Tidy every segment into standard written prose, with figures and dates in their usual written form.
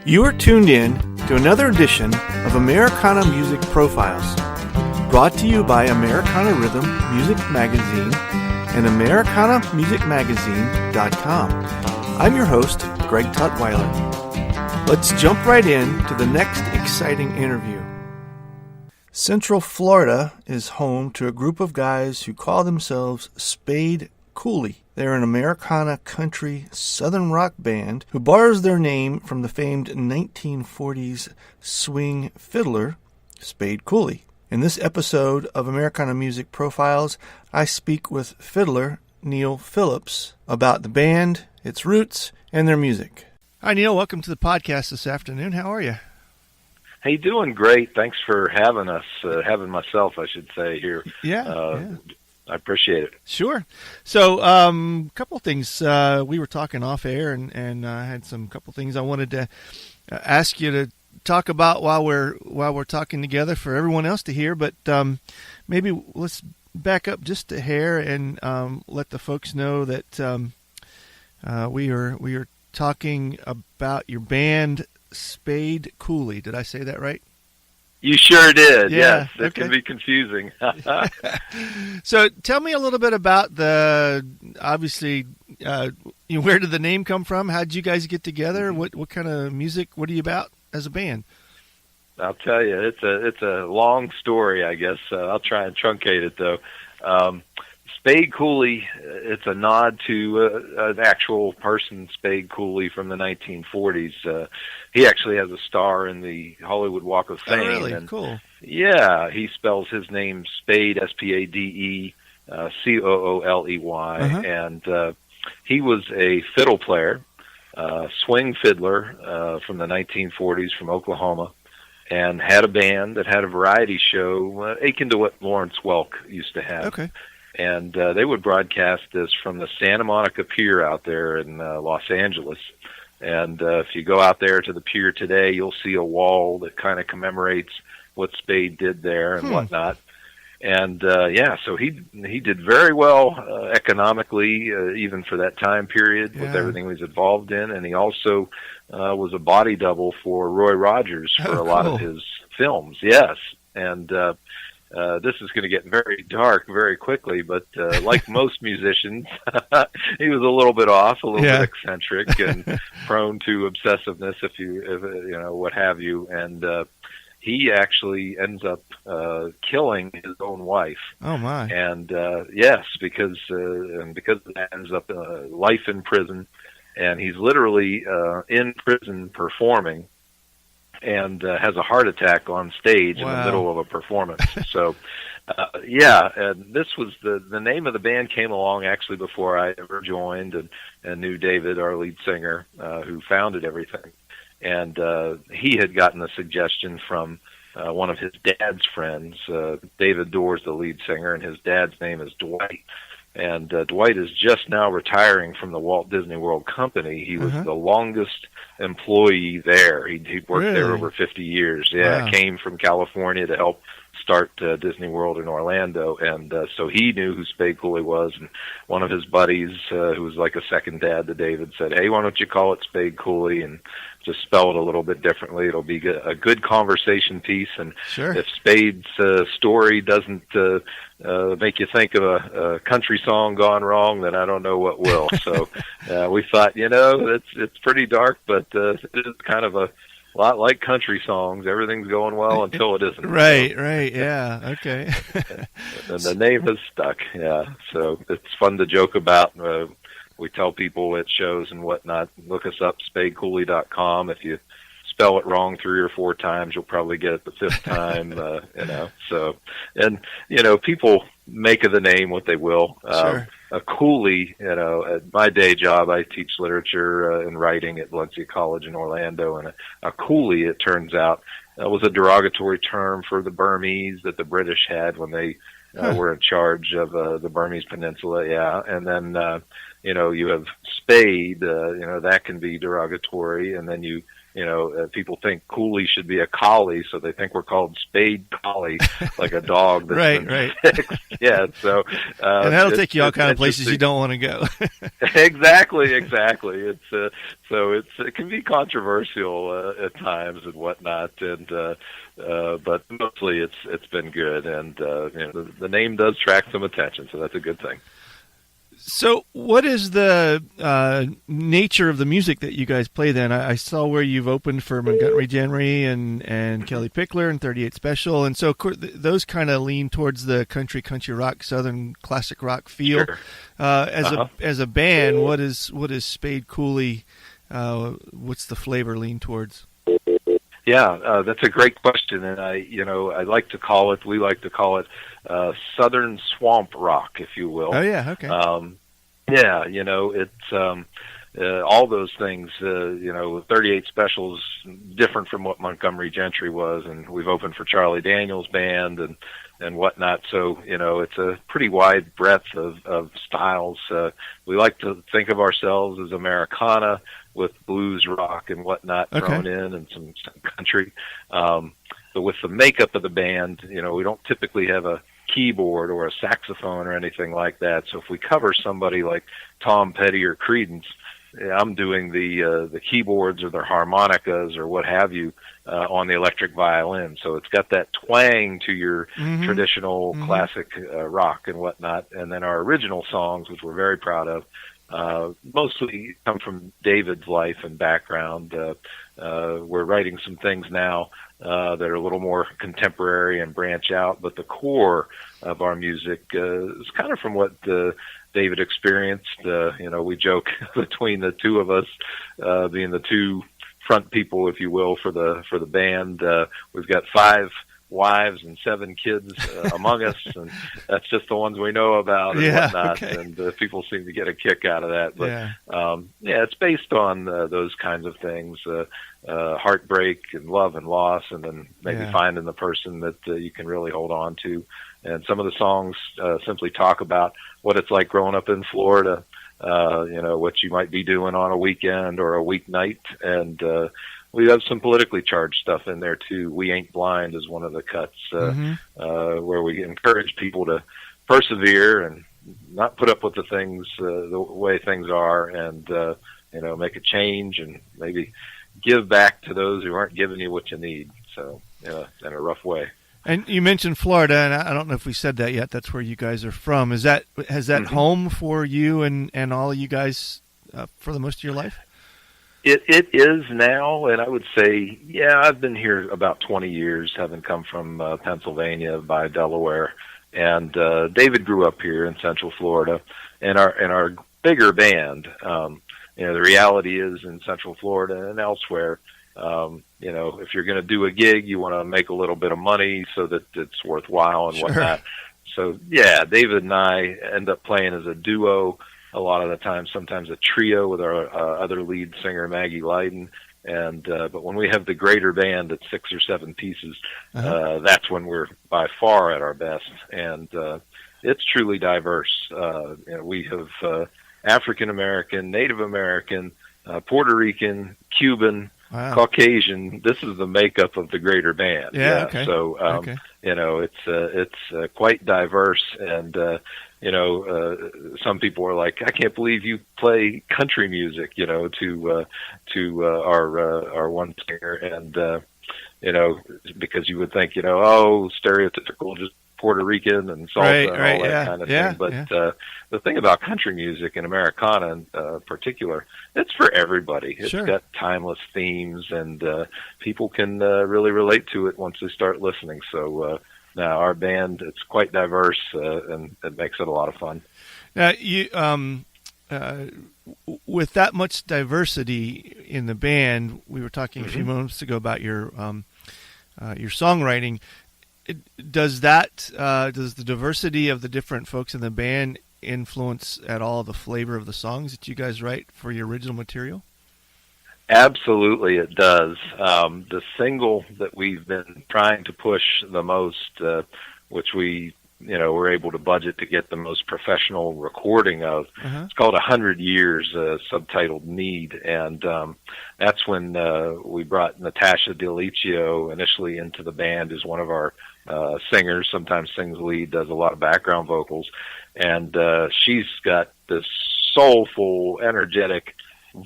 You are tuned in to another edition of Americana Music Profiles, brought to you by Americana Rhythm Music Magazine and AmericanaMusicMagazine.com. I'm your host, Greg Tutwiler. Let's jump right in to the next exciting interview. Central Florida is home to a group of guys who call themselves Spayed Koolie. They're an Americana country southern rock band who borrows their name from the famed 1940s swing fiddler, Spayed Koolie. In this episode of Americana Music Profiles, I speak with fiddler Neal Phillips about the band, its roots, and their music. Hi, Neal. Welcome to the podcast this afternoon. How are you? How you doing? Great. Thanks for having us, having myself, I should say, here. Yeah. I appreciate it. Sure. So, a couple things. We were talking off air, and I had some couple things I wanted to ask you to talk about while we're talking together for everyone else to hear. But maybe let's back up just a hair and let the folks know that we are talking about your band, Spayed Koolie. Did I say that right? You sure did, yeah, yes. It can be confusing. So tell me a little bit about where did the name come from? How did you guys get together? What kind of music, what are you about as a band? I'll tell you, it's a long story, I guess. I'll try and truncate it, though. Spayed Koolie, it's a nod to an actual person, Spayed Koolie, from the 1940s. He actually has a star in the Hollywood Walk of Fame. Oh, really? And cool. Yeah, he spells his name Spade, S-P-A-D-E, C-O-O-L-E-Y, and he was a fiddle player, swing fiddler from the 1940s from Oklahoma, and had a band that had a variety show akin to what Lawrence Welk used to have. Okay. And they would broadcast this from the Santa Monica Pier out there in Los Angeles. And if you go out there to the pier today, you'll see a wall that kind of commemorates what Spade did there and whatnot. And so he did very well economically, even for that time period with everything he was involved in. And he also was a body double for Roy Rogers for a lot of his films. Yes. And this is going to get very dark very quickly, but like most musicians, he was a little bit off, a little bit eccentric, and prone to obsessiveness, if what have you. And he actually ends up killing his own wife. Oh my! And yes, because that ends up life in prison, and he's literally in prison performing. And has a heart attack on stage in the middle of a performance. So, and this was the name of the band came along actually before I ever joined and knew David, our lead singer, who founded everything. And he had gotten a suggestion from one of his dad's friends. David Doerr's the lead singer, and his dad's name is Dwight. And Dwight is just now retiring from the Walt Disney World Company. He was the longest employee there. He'd worked there over 50 years. Yeah, came from California to help start Disney World in Orlando. And so he knew who Spayed Koolie was. And one of his buddies, who was like a second dad to David, said, "Hey, why don't you call it Spayed Koolie and just spell it a little bit differently? It'll be a good conversation piece. And if Spade's story doesn't make you think of a country song gone wrong, then I don't know what will." So we thought, it's pretty dark, but it is kind of a lot like country songs. Everything's going well until it isn't. Right, yeah, okay. And the name has stuck, so it's fun to joke about. We tell people at shows and whatnot, look us up, SpayedKoolie.com. If you spell it wrong 3 or 4 times, you'll probably get it the 5th time, So, and, people make of the name what they will. Sure. A coolie, at my day job, I teach literature and writing at Valencia College in Orlando, and a coolie, it turns out, was a derogatory term for the Burmese that the British had when they were in charge of the Burmese Peninsula, and then you have spade, that can be derogatory, and then people think Koolie should be a collie, so they think we're called Spayed Koolie, like a dog that's been fixed. Yeah, so and that'll take you all kind of places you don't want to go. Exactly. It can be controversial at times and whatnot, and but mostly it's been good, and the name does attract some attention, so that's a good thing. So what is the nature of the music that you guys play then? I saw where you've opened for Montgomery Gentry and Kelly Pickler and 38 Special, and so those kind of lean towards the country rock, southern classic rock feel. Sure. As a band, what is Spayed Koolie? What's the flavor lean towards? Yeah, that's a great question, and we like to call it southern swamp rock, if you will. Oh yeah, okay. It's all those things. 38 Specials different from what Montgomery Gentry was, and we've opened for Charlie Daniels Band and whatnot. So it's a pretty wide breadth of styles. We like to think of ourselves as Americana, with blues rock and whatnot thrown in, and some country. But with the makeup of the band, we don't typically have a keyboard or a saxophone or anything like that. So if we cover somebody like Tom Petty or Creedence, I'm doing the keyboards or their harmonicas or what have you on the electric violin. So it's got that twang to your traditional classic rock and whatnot. And then our original songs, which we're very proud of, mostly come from David's life and background. We're writing some things now that are a little more contemporary and branch out, but the core of our music is kind of from what David experienced. We joke between the two of us, being the two front people, if you will, for the band. We've got 5 wives and 7 kids among us, and that's just the ones we know about and whatnot. Okay. And people seem to get a kick out of that. But it's based on those kinds of things, heartbreak and love and loss, and then maybe finding the person that you can really hold on to. And some of the songs simply talk about what it's like growing up in Florida, what you might be doing on a weekend or a weeknight, and we have some politically charged stuff in there too. We Ain't Blind is one of the cuts where we encourage people to persevere and not put up with the way things are, and make a change and maybe give back to those who aren't giving you what you need. So in a rough way. And you mentioned Florida, and I don't know if we said that yet. That's where you guys are from. Has that home for you and all of you guys for the most of your life? It is now, and I would say, I've been here about 20 years, having come from Pennsylvania by Delaware, and David grew up here in Central Florida, and our bigger band. The reality is in Central Florida and elsewhere, if you're going to do a gig, you want to make a little bit of money so that it's worthwhile and whatnot. So David and I end up playing as a duo a lot of the time, sometimes a trio with our other lead singer, Maggie Lydon. And but when we have the greater band at 6 or 7 pieces, that's when we're by far at our best. And it's truly diverse. We have African American, Native American, Puerto Rican, Cuban, Caucasian. This is the makeup of the greater band. So it's quite diverse, and some people are like, I can't believe you play country music, to our one singer, and because you would think, stereotypical, just Puerto Rican and salsa and all that kind of thing. But the thing about country music and Americana in particular, it's for everybody. It's got timeless themes, and people can really relate to it once they start listening. So now our band, it's quite diverse, and it makes it a lot of fun. Now, you with that much diversity in the band, we were talking a few moments ago about your songwriting. Does the diversity of the different folks in the band influence at all the flavor of the songs that you guys write for your original material? Absolutely, it does. The single that we've been trying to push the most, which we were able to budget to get the most professional recording of. It's called 100 Years, subtitled Need. And that's when we brought Natasha D'Alicio initially into the band as one of our singers, sometimes sings lead, does a lot of background vocals. And she's got this soulful, energetic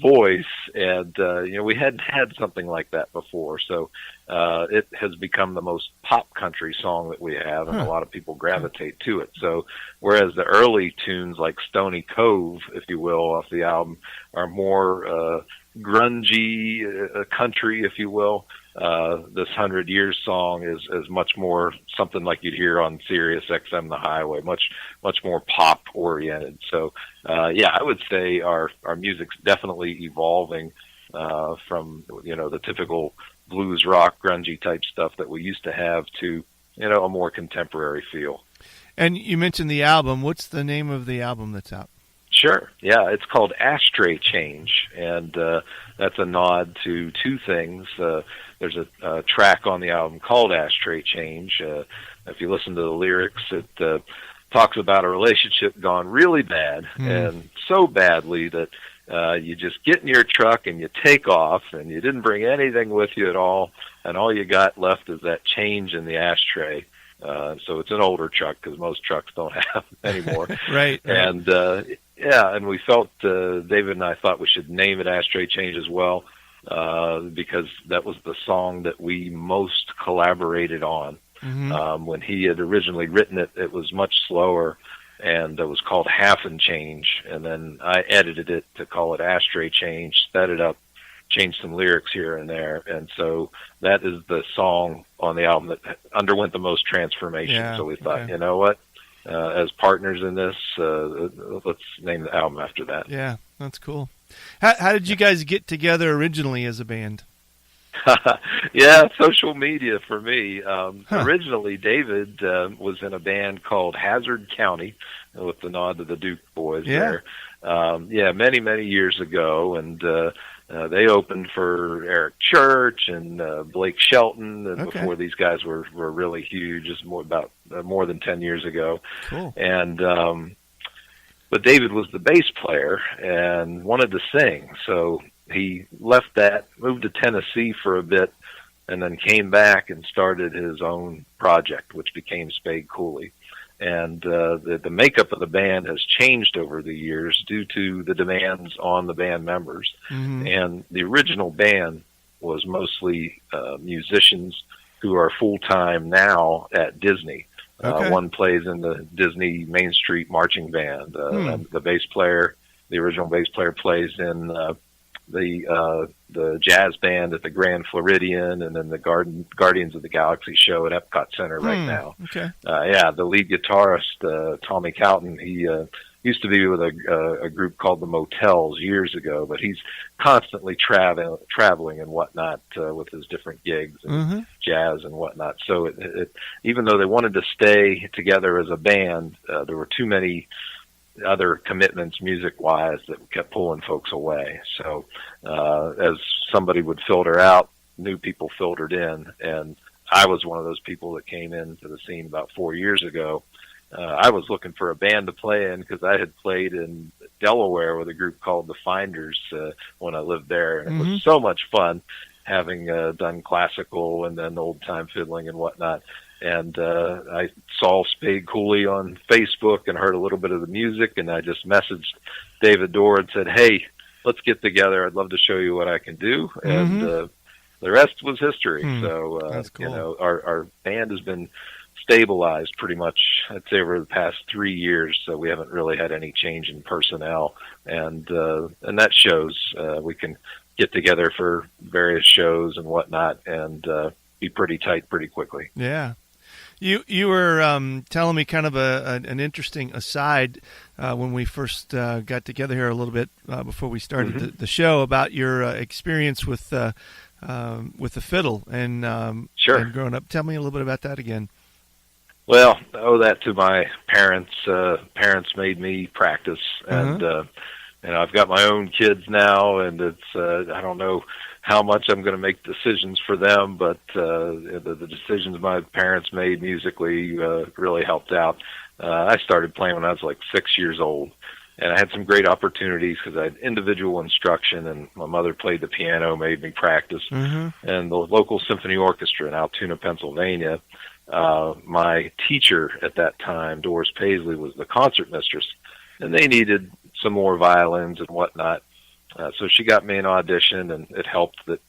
voice, and we hadn't had something like that before, so it has become the most pop country song that we have, and a lot of people gravitate to it. So whereas the early tunes like Stony Cove, if you will, off the album are more grungy country, if you will, this 100 Years song is much more something like you'd hear on Sirius XM The Highway, much more pop oriented. So I would say our music's definitely evolving from the typical blues rock grungy type stuff that we used to have to a more contemporary feel. And you mentioned the album. What's the name of the album that's out? Sure. Yeah, it's called Ashtray Change, and that's a nod to two things. There's a track on the album called Ashtray Change. If you listen to the lyrics, it talks about a relationship gone really bad, and so badly that you just get in your truck and you take off, and you didn't bring anything with you at all, and all you got left is that change in the ashtray. So it's an older truck because most trucks don't have them anymore. Right. And and we felt, David and I thought we should name it Ashtray Change as well, because that was the song that we most collaborated on. When he had originally written it, it was much slower, and it was called Half and Change, and then I edited it to call it Ashtray Change, sped it up, changed some lyrics here and there, and so that is the song on the album that underwent the most transformation. Yeah, so we thought, you know what, as partners in this, let's name the album after that. Yeah, that's cool. How did you guys get together originally as a band? Yeah, social media for me. Originally, David was in a band called Hazard County, with the nod to the Duke Boys there. Many, many years ago, and they opened for Eric Church and Blake Shelton, and before these guys were really huge, just more than 10 years ago. Cool. And but David was the bass player and wanted to sing, so he left that, moved to Tennessee for a bit, and then came back and started his own project, which became Spayed Koolie. And the makeup of the band has changed over the years due to the demands on the band members. And the original band was mostly musicians who are full-time now at Disney. One plays in the Disney Main Street Marching Band. And the original bass player plays in the jazz band at the Grand Floridian, and then the Guardians of the Galaxy show at Epcot Center right now. The lead guitarist, Tommy Cowton, he used to be with a group called the Motels years ago, but he's constantly traveling and whatnot with his different gigs and jazz and whatnot. So it even though they wanted to stay together as a band, there were too many other commitments music-wise that kept pulling folks away. So as somebody would filter out, new people filtered in, and I was one of those people that came into the scene about 4 years ago. I was looking for a band to play in because I had played in Delaware with a group called the Finders when I lived there, and it was so much fun having done classical and then old-time fiddling and whatnot. And I saw Spayed Koolie on Facebook and heard a little bit of the music, and I just messaged David Dorr and said, hey, let's get together. I'd love to show you what I can do. And the rest was history. So, That's cool. Our band has been stabilized pretty much, I'd say, over the past 3 years. So we haven't really had any change in personnel. And that shows. We can get together for various shows and whatnot and be pretty tight pretty quickly. Yeah. You were telling me kind of an interesting aside when we first got together here a little bit before we started the show about your experience with the fiddle and and growing up. Tell me a little bit about that again. Well, I owe that to my parents. Parents made me practice, and I've got my own kids now, and it's I don't know how much I'm going to make decisions for them, but the decisions my parents made musically really helped out. I started playing when I was like 6 years old, and I had some great opportunities because I had individual instruction, and my mother played the piano, made me practice. Mm-hmm. And the local symphony orchestra in Altoona, Pennsylvania, my teacher at that time, Doris Paisley, was the concert mistress, and they needed some more violins and whatnot. So she got me an audition, and it helped that